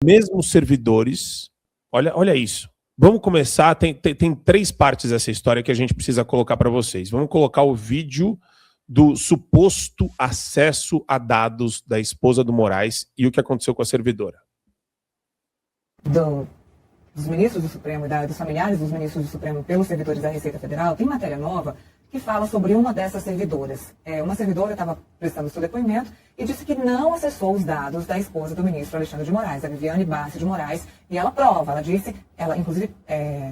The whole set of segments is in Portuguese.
mesmos servidores. Olha isso. Vamos começar. Tem 3 partes dessa história que a gente precisa colocar para vocês. Vamos colocar o vídeo do suposto acesso a dados da esposa do Moraes e o que aconteceu com a servidora. Dos ministros do Supremo e dos familiares dos ministros do Supremo pelos servidores da Receita Federal, tem matéria nova que fala sobre uma dessas servidoras. Uma servidora estava prestando seu depoimento e disse que não acessou os dados da esposa do ministro Alexandre de Moraes, a Viviane Bassi de Moraes, e ela prova, ela disse, inclusive,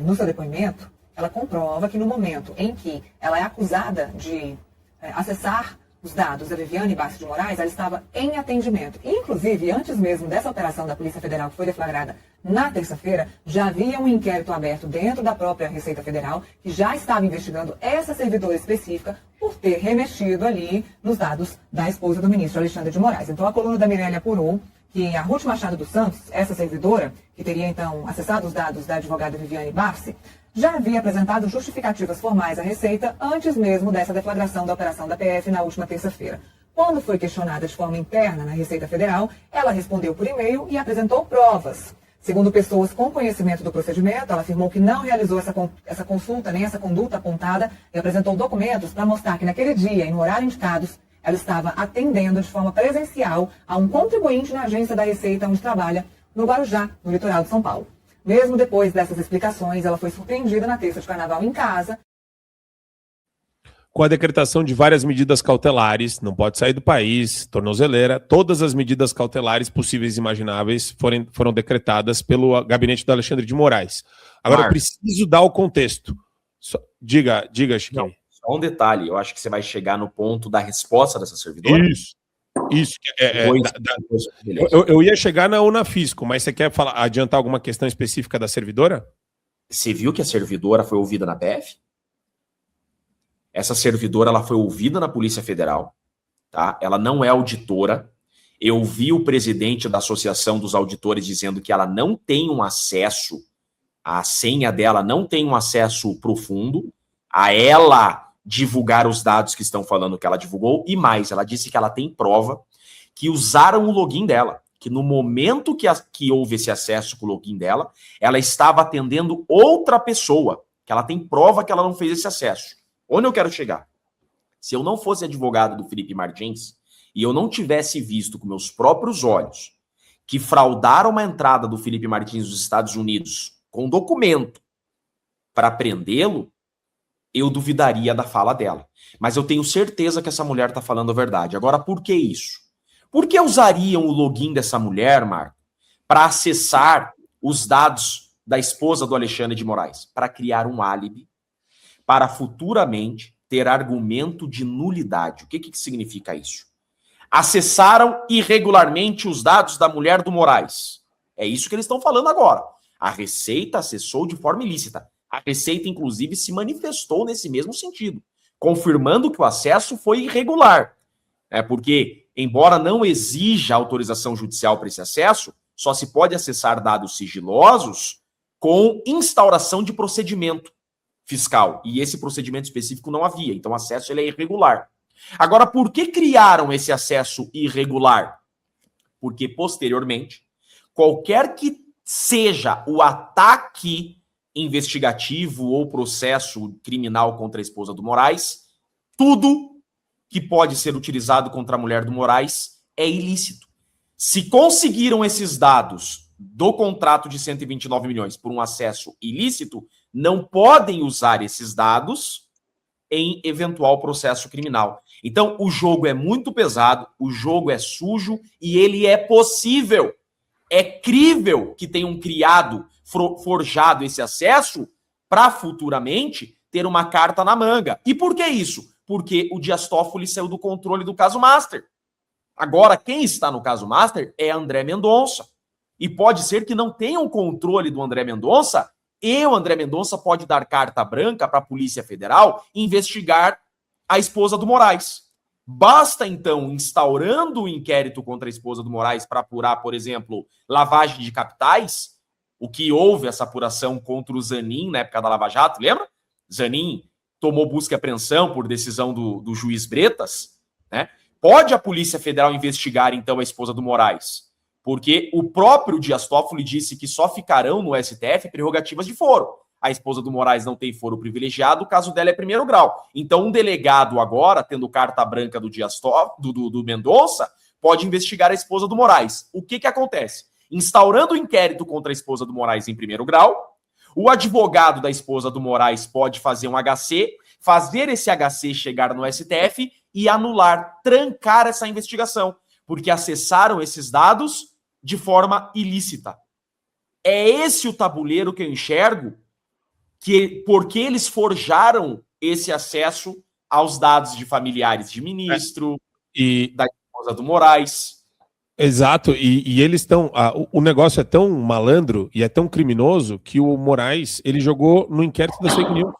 no seu depoimento, ela comprova que no momento em que ela é acusada de acessar os dados da Viviane Bassi de Moraes, ela estava em atendimento. Inclusive, antes mesmo dessa operação da Polícia Federal, que foi deflagrada na terça-feira, já havia um inquérito aberto dentro da própria Receita Federal, que já estava investigando essa servidora específica por ter remexido ali nos dados da esposa do ministro Alexandre de Moraes. Então, a coluna da Mirelle apurou que a Ruth Machado dos Santos, essa servidora, que teria então acessado os dados da advogada Viviane Bassi, já havia apresentado justificativas formais à Receita antes mesmo dessa deflagração da operação da PF na última terça-feira. Quando foi questionada de forma interna na Receita Federal, ela respondeu por e-mail e apresentou provas. Segundo pessoas com conhecimento do procedimento, ela afirmou que não realizou essa consulta, nem essa conduta apontada, e apresentou documentos para mostrar que naquele dia e no horário indicados, ela estava atendendo de forma presencial a um contribuinte na agência da Receita onde trabalha, no Guarujá, no litoral de São Paulo. Mesmo depois dessas explicações, ela foi surpreendida na terça de carnaval em casa. Com a decretação de várias medidas cautelares, não pode sair do país, tornozeleira, todas as medidas cautelares possíveis e imagináveis foram decretadas pelo gabinete do Alexandre de Moraes. Agora, eu preciso dar o contexto. Diga, Chiquinho. Só um detalhe, eu acho que você vai chegar no ponto da resposta dessa servidora. Isso. Eu ia chegar na Unafisco, mas você quer adiantar alguma questão específica da servidora? Você viu que a servidora foi ouvida na PF? Essa servidora ela foi ouvida na Polícia Federal, tá? Ela não é auditora. Eu vi o presidente da Associação dos Auditores dizendo que ela não tem um acesso, a senha dela não tem um acesso profundo a ela divulgar os dados que estão falando que ela divulgou, e mais, ela disse que ela tem prova que usaram o login dela, que no momento que houve esse acesso com o login dela, ela estava atendendo outra pessoa, que ela tem prova que ela não fez esse acesso. Onde eu quero chegar? Se eu não fosse advogado do Felipe Martins, e eu não tivesse visto com meus próprios olhos que fraudaram uma entrada do Felipe Martins nos Estados Unidos com documento para prendê-lo, eu duvidaria da fala dela. Mas eu tenho certeza que essa mulher está falando a verdade. Agora, por que isso? Por que usariam o login dessa mulher, Marco, para acessar os dados da esposa do Alexandre de Moraes? Para criar um álibi, para futuramente ter argumento de nulidade. O que significa isso? Acessaram irregularmente os dados da mulher do Moraes. É isso que eles estão falando agora. A Receita acessou de forma ilícita. A Receita, inclusive, se manifestou nesse mesmo sentido, confirmando que o acesso foi irregular. Porque, embora não exija autorização judicial para esse acesso, só se pode acessar dados sigilosos com instauração de procedimento fiscal. E esse procedimento específico não havia, então o acesso ele é irregular. Agora, por que criaram esse acesso irregular? Porque, posteriormente, qualquer que seja o ataque investigativo ou processo criminal contra a esposa do Moraes, tudo que pode ser utilizado contra a mulher do Moraes é ilícito. Se conseguiram esses dados do contrato de 129 milhões por um acesso ilícito, não podem usar esses dados em eventual processo criminal. Então, o jogo é muito pesado, o jogo é sujo e ele é possível. É crível que tenham forjado esse acesso para futuramente ter uma carta na manga. E por que isso? Porque o Dias Toffoli saiu do controle do caso Master. Agora, quem está no caso Master é André Mendonça. E pode ser que não tenham controle do André Mendonça, e o André Mendonça pode dar carta branca para a Polícia Federal investigar a esposa do Moraes. Basta, então, instaurando o inquérito contra a esposa do Moraes para apurar, por exemplo, lavagem de capitais, o que houve essa apuração contra o Zanin na época da Lava Jato, lembra? Zanin tomou busca e apreensão por decisão do juiz Bretas, né? Pode a Polícia Federal investigar, então, a esposa do Moraes Porque o próprio Dias Toffoli disse que só ficarão no STF prerrogativas de foro. A esposa do Moraes não tem foro privilegiado, o caso dela é primeiro grau. Então, um delegado agora, tendo carta branca do Dias Toffoli, do Mendonça, pode investigar a esposa do Moraes. O que acontece? Instaurando o inquérito contra a esposa do Moraes em primeiro grau, o advogado da esposa do Moraes pode fazer um HC, fazer esse HC chegar no STF e anular, trancar essa investigação, porque acessaram esses dados de forma ilícita. É esse o tabuleiro que eu enxergo, porque eles forjaram esse acesso aos dados de familiares de ministro, e da esposa do Moraes. Exato, e eles estão. O negócio é tão malandro e é tão criminoso que o Moraes ele jogou no inquérito da fake news.